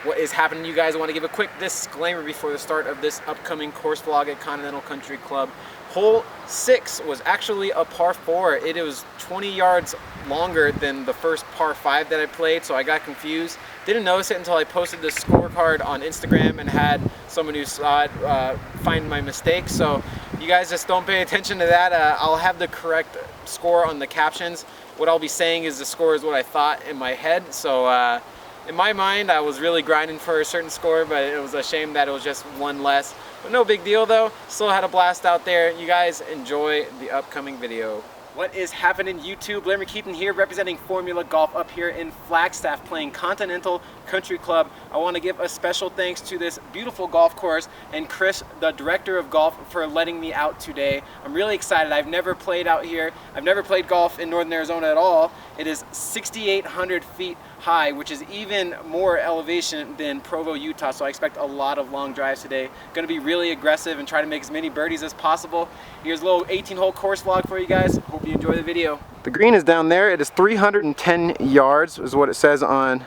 What is happening, you guys? I want to give a quick disclaimer before the start of this upcoming course vlog at Continental Country Club. Hole 6 was actually a par 4. It was 20 yards longer than the first par 5 that I played, so I got confused. Didn't notice it until I posted the scorecard on Instagram and had someone who saw it find my mistake. So you guys just don't pay attention to that. I'll have the correct score on the captions. What I'll be saying is the score is what I thought in my head. So in my mind, I was really grinding for a certain score, but it was a shame that it was just one less. But no big deal though, still had a blast out there. You guys enjoy the upcoming video. What is happening, YouTube? Blaire here representing Formulagolf up here in Flagstaff playing Continental Country Club. I want to give a special thanks to this beautiful golf course and Chris, the director of golf, for letting me out today. I'm really excited. I've never played out here. I've never played golf in northern Arizona at all. It is 6,800 feet high, which is even more elevation than Provo, Utah, so I expect a lot of long drives today. Going to be really aggressive and try to make as many birdies as possible. Here's a little 18-hole course vlog for you guys. Hope you enjoy the video. The green is down there. It is 310 yards is what it says on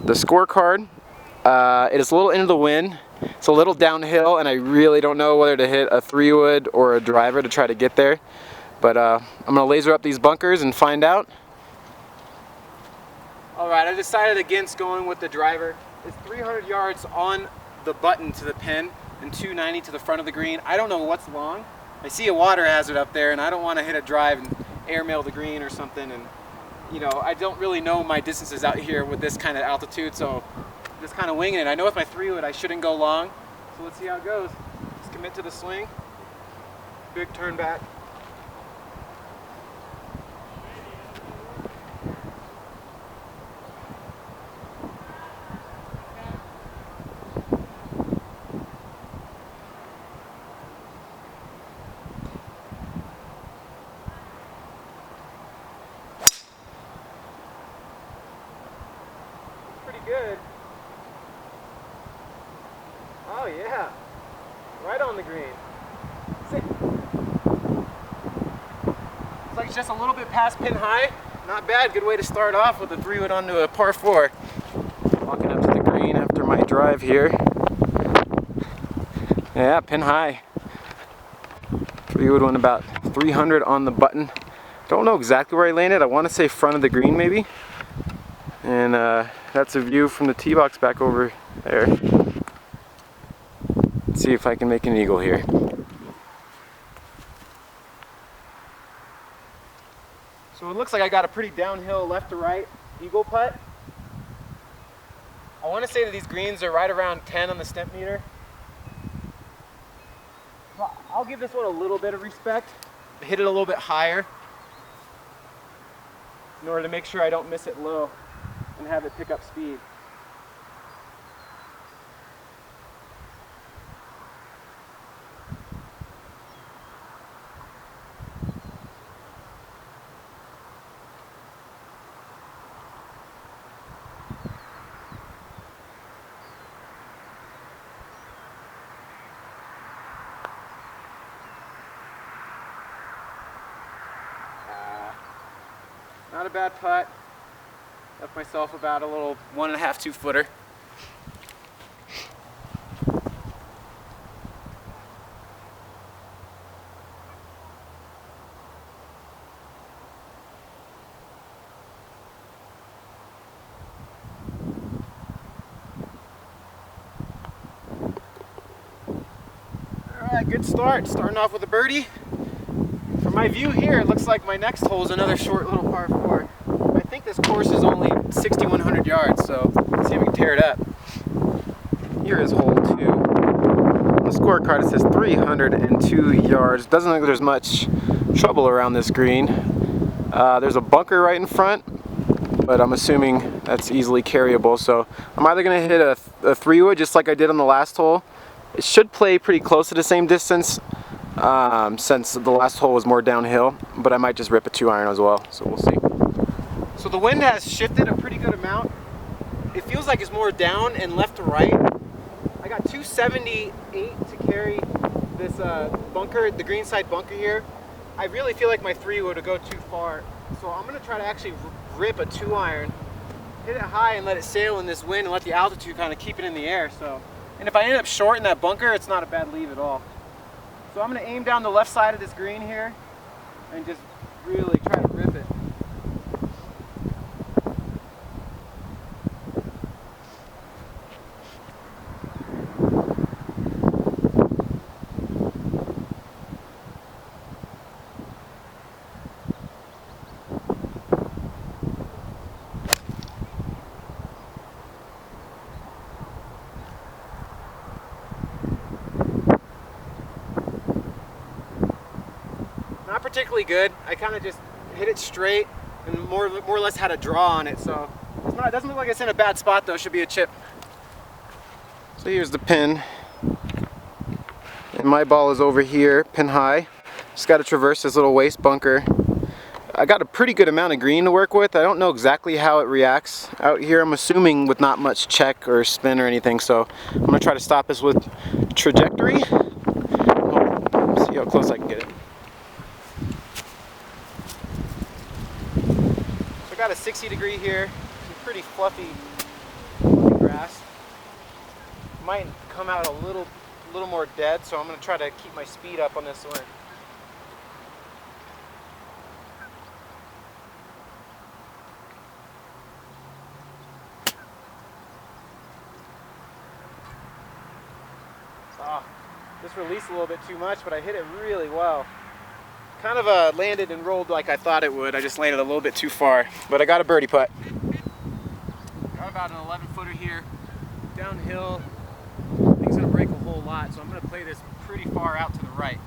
the scorecard. It is a little into the wind. It's a little downhill, and I really don't know whether to hit a 3-wood or a driver to try to get there. But I'm going to laser up these bunkers and find out. Alright, I decided against going with the driver. It's 300 yards on the button to the pin and 290 to the front of the green. I don't know what's long. I see a water hazard up there and I don't want to hit a drive and airmail the green or something. And you know, I don't really know my distances out here with this kind of altitude, so I'm just kind of winging it. I know with my 3-wood I shouldn't go long, so let's see how it goes. Just commit to the swing. Big turn back. Good. Oh yeah, right on the green. It's like just a little bit past pin high. Not bad. Good way to start off with a 3-wood onto a par 4. Walking up to the green after my drive here. Yeah, pin high. 3-wood went about 300 on the button. Don't know exactly where I landed. I want to say front of the green maybe. And that's a view from the tee box back over there. Let's see if I can make an eagle here. So it looks like I got a pretty downhill left to right eagle putt. I want to say that these greens are right around 10 on the stemp meter. I'll give this one a little bit of respect. Hit it a little bit higher in order to make sure I don't miss it low and have it pick up speed. Not a bad putt. Left myself about a little 1.5, 2-footer. Alright, good start. Starting off with a birdie. From my view here, it looks like my next hole is another short little par 4. I think this course is only 6,100 yards, so let's see if we can tear it up. Here is hole 2. On the scorecard it says 302 yards. Doesn't look like there's much trouble around this green. There's a bunker right in front, but I'm assuming that's easily carryable. So I'm either going to hit a 3-wood just like I did on the last hole. It should play pretty close to the same distance since the last hole was more downhill, but I might just rip a 2-iron as well, so we'll see. So the wind has shifted a pretty good amount. It feels like it's more down and left to right. I got 278 to carry this bunker, the green side bunker here. I really feel like my 3 would go too far, so I'm going to try to actually rip a 2-iron hit it high and let it sail in this wind and let the altitude kind of keep it in the air. So, and if I end up short in that bunker, it's not a bad leave at all. So I'm going to aim down the left side of this green here and just really try to rip it. Not particularly good. I kind of just hit it straight and more or less had a draw on it. So it doesn't look like it's in a bad spot though. It should be a chip. So here's the pin. And my ball is over here, pin high. Just got to traverse this little waste bunker. I got a pretty good amount of green to work with. I don't know exactly how it reacts out here. I'm assuming with not much check or spin or anything. So I'm going to try to stop this with trajectory. See how close I can get it. So I got a 60-degree here. Some pretty fluffy grass. Might come out a little more dead, so I'm going to try to keep my speed up on this one. This released a little bit too much, but I hit it really well. Kind of landed and rolled like I thought it would. I just landed a little bit too far, but I got a birdie putt. Got about an 11-footer here, downhill. I think it's going to break a whole lot, so I'm going to play this pretty far out to the right.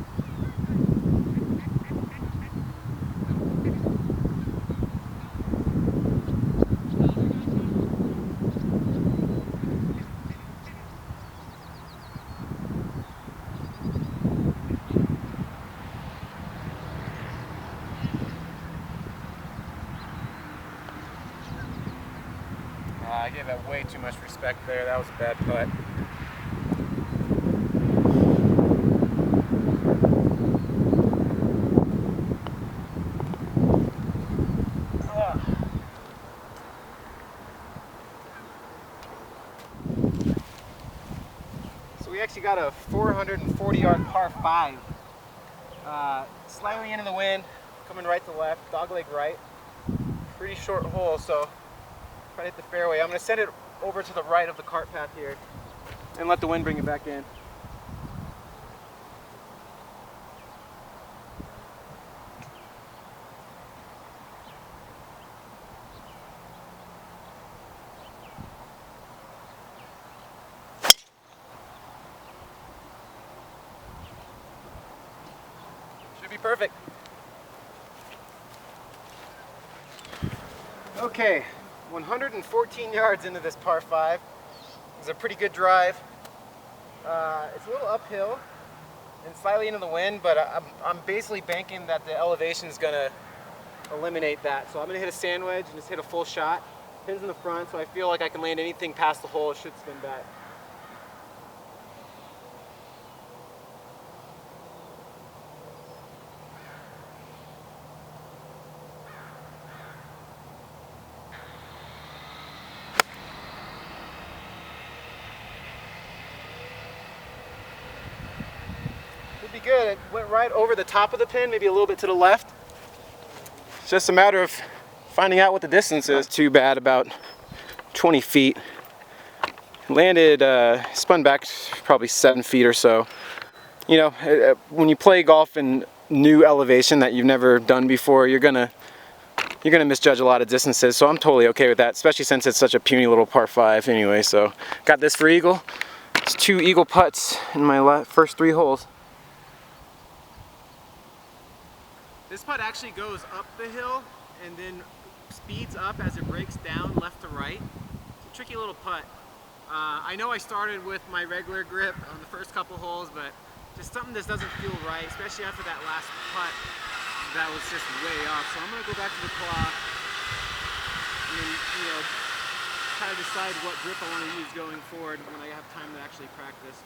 I gave that way too much respect there. That was a bad putt. So we actually got a 440-yard par 5. Slightly into the wind, coming right to left, dogleg right. Pretty short hole, so try to hit the fairway. I'm going to send it over to the right of the cart path here and let the wind bring it back in. Should be perfect. Okay. 114 yards into this par 5. It's a pretty good drive. It's a little uphill and slightly into the wind, but I'm basically banking that the elevation is going to eliminate that. So I'm going to hit a sand wedge and just hit a full shot. Pins in the front, so I feel like I can land anything past the hole. It should spin back. Be good. It went right over the top of the pin, maybe a little bit to the left. It's just a matter of finding out what the distance is. Not too bad, about 20 feet. Landed, spun back probably 7 feet or so. You know, when you play golf in new elevation that you've never done before, you're gonna misjudge a lot of distances. So I'm totally okay with that, especially since it's such a puny little par 5 anyway. So got this for eagle. It's 2 eagle putts in my first 3 holes. This putt actually goes up the hill and then speeds up as it breaks down left to right. It's a tricky little putt. I know I started with my regular grip on the first couple holes, but just something that doesn't feel right, especially after that last putt that was just way off. So I'm going to go back to the clock and then, you know, kind of decide what grip I want to use going forward when I have time to actually practice.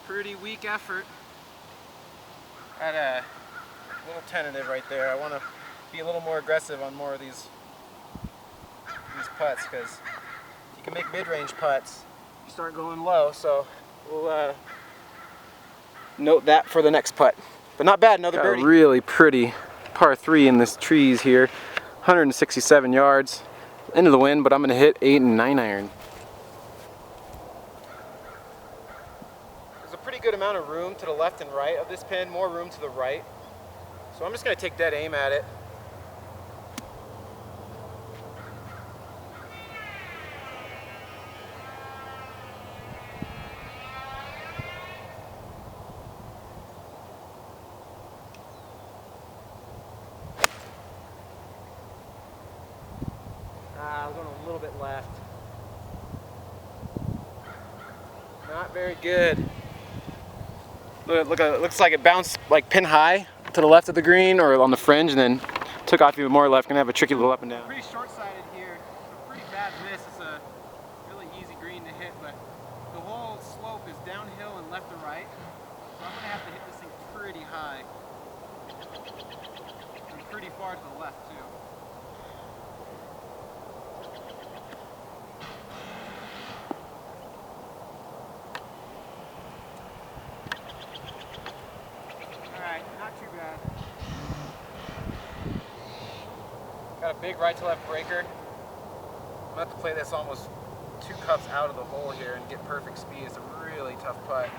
Pretty weak effort. At a little tentative right there. I want to be a little more aggressive on more of these putts, because you can make mid-range putts. You start going low, so we'll note that for the next putt. But not bad, another birdie. Really pretty par 3 in this trees here. 167 yards. Into the wind, but I'm going to hit 8 and 9 iron. There's a pretty good amount of room to the left and right of this pin, more room to the right. So I'm just going to take dead aim at it. I was going a little bit left. Not very good. Look, it looks like it bounced like pin high to the left of the green or on the fringe, and then took off even more left. Gonna have a tricky little up and down. Pretty short-sighted here. A pretty bad miss. It's a really easy green to hit, but the whole slope is downhill and left to right. So I'm gonna have to hit this thing pretty high and pretty far to the left too. Not too bad. Got a big right to left breaker. I'm gonna have to play this almost 2 cups out of the hole here and get perfect speed. It's a really tough putt.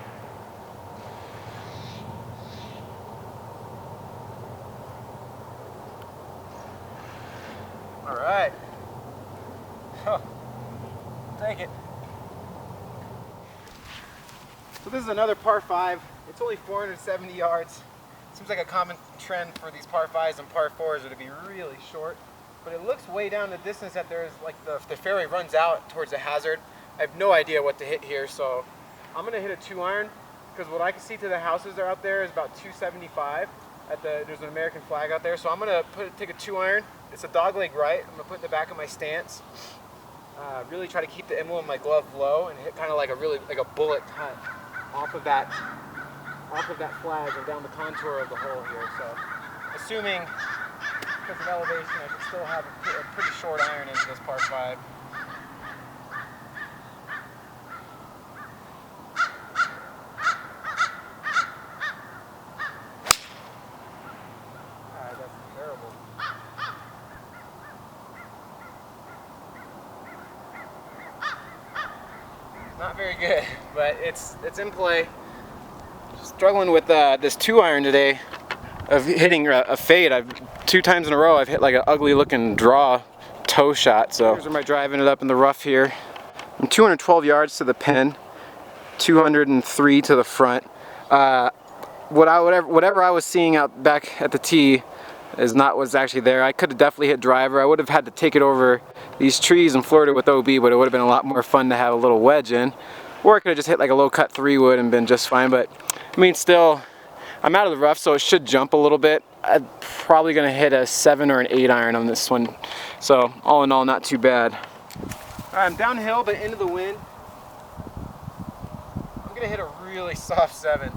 All right. Oh, take it. So this is another par 5. It's only 470 yards. Seems like a common trend for these par 5s and par 4s are to be really short. But it looks way down the distance that there's like the fairway runs out towards the hazard. I have no idea what to hit here, so I'm gonna hit a 2-iron because what I can see to the houses that are out there is about 275. There's an American flag out there, so I'm gonna take a 2-iron. It's a dogleg right. I'm gonna put it in the back of my stance. Really try to keep the emblem of my glove low and hit kind of like a bullet cut off of that flag and down the contour of the hole here. So assuming because of elevation I can still have a pretty short iron into this par 5. That's terrible. Not very good, but it's in play. Struggling with this 2-iron today of hitting a fade. 2 times in a row I've hit like an ugly looking draw toe shot. So here's where my drive ended up in the rough here. I'm 212 yards to the pin, 203 to the front. Whatever I was seeing out back at the tee is not what's actually there. I could have definitely hit driver. I would have had to take it over these trees and flirt it with OB, but it would have been a lot more fun to have a little wedge in. Or I could have just hit like a low cut 3-wood and been just fine. But I mean, still, I'm out of the rough, so it should jump a little bit. I'm probably gonna hit a 7 or an 8-iron on this one. So all in all, not too bad. All right, I'm downhill but into the wind. I'm gonna hit a really soft 7.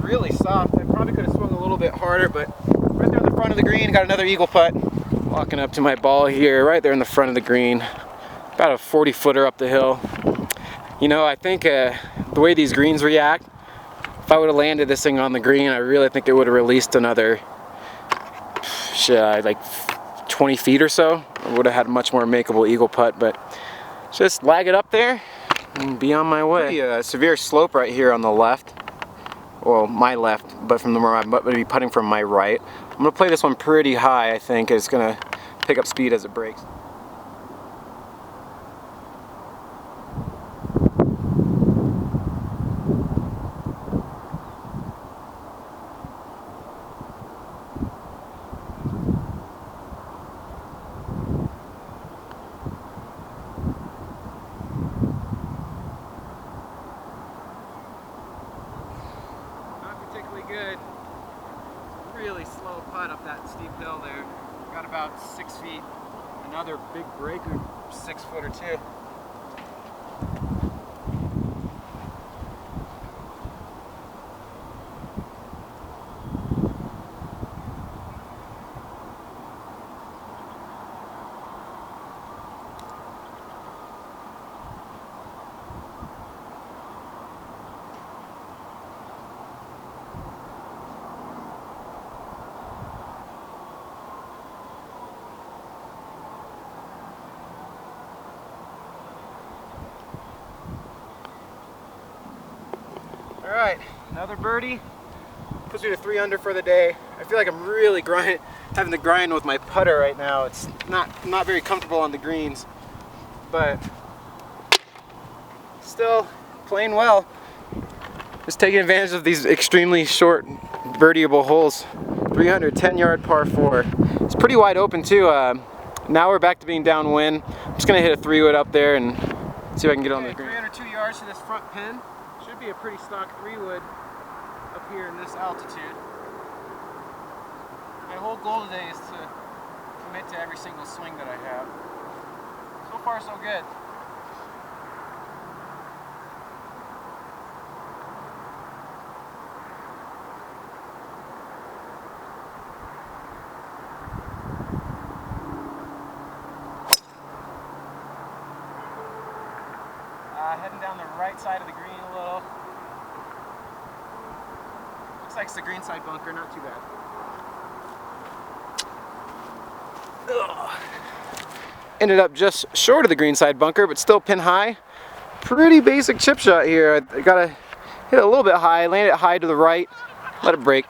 Really soft. I probably could have swung a little bit harder, but right there in the front of the green, got another eagle putt. Walking up to my ball here, right there in the front of the green. About a 40-footer up the hill. You know, I think the way these greens react, if I would have landed this thing on the green, I really think it would have released another, like 20 feet or so. I would have had a much more makeable eagle putt, but just lag it up there and be on my way. Pretty a severe slope right here on the left. Well, my left, but from where I'm going to be putting from my right. I'm going to play this one pretty high, I think. It's going to pick up speed as it breaks. good, really slow putt up that steep hill there. Got about 6 feet. Another big breaker, 6 foot or 2. All right, another birdie. Puts me to 3 under for the day. I feel like I'm really having to grind with my putter right now. It's not very comfortable on the greens, but still playing well. Just taking advantage of these extremely short birdieable holes. 310-yard par 4. It's pretty wide open too. Now we're back to being downwind. I'm just gonna hit a 3-wood up there and see if I can get on the green. 302 yards to this front pin. Should be a pretty stock 3-wood up here in this altitude. My whole goal today is to commit to every single swing that I have. So far, so good. Heading down the right side of the green a little. Looks like it's the green side bunker, not too bad. Ugh. Ended up just short of the green side bunker, but still pin high. Pretty basic chip shot here. I gotta hit it a little bit high, land it high to the right, let it break.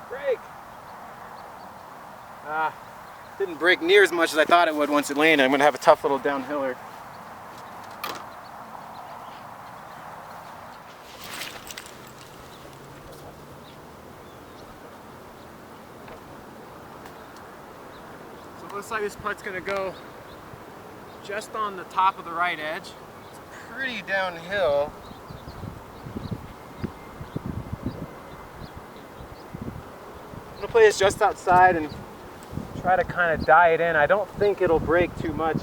Break. Didn't break near as much as I thought it would once it landed. I'm going to have a tough little downhiller. So it looks like this putt's going to go just on the top of the right edge. It's pretty downhill. I'm gonna play this just outside and try to kind of die it in. I don't think it'll break too much.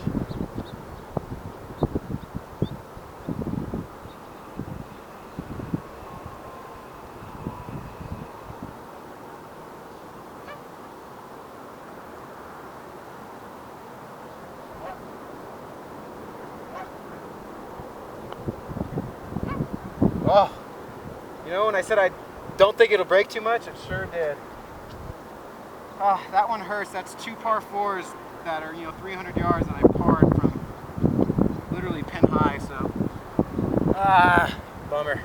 Oh, you know, when I said I don't think it'll break too much, it sure did. Oh, that one hurts. That's 2 par 4s that are, 300 yards, and I parred from literally pin high, so bummer.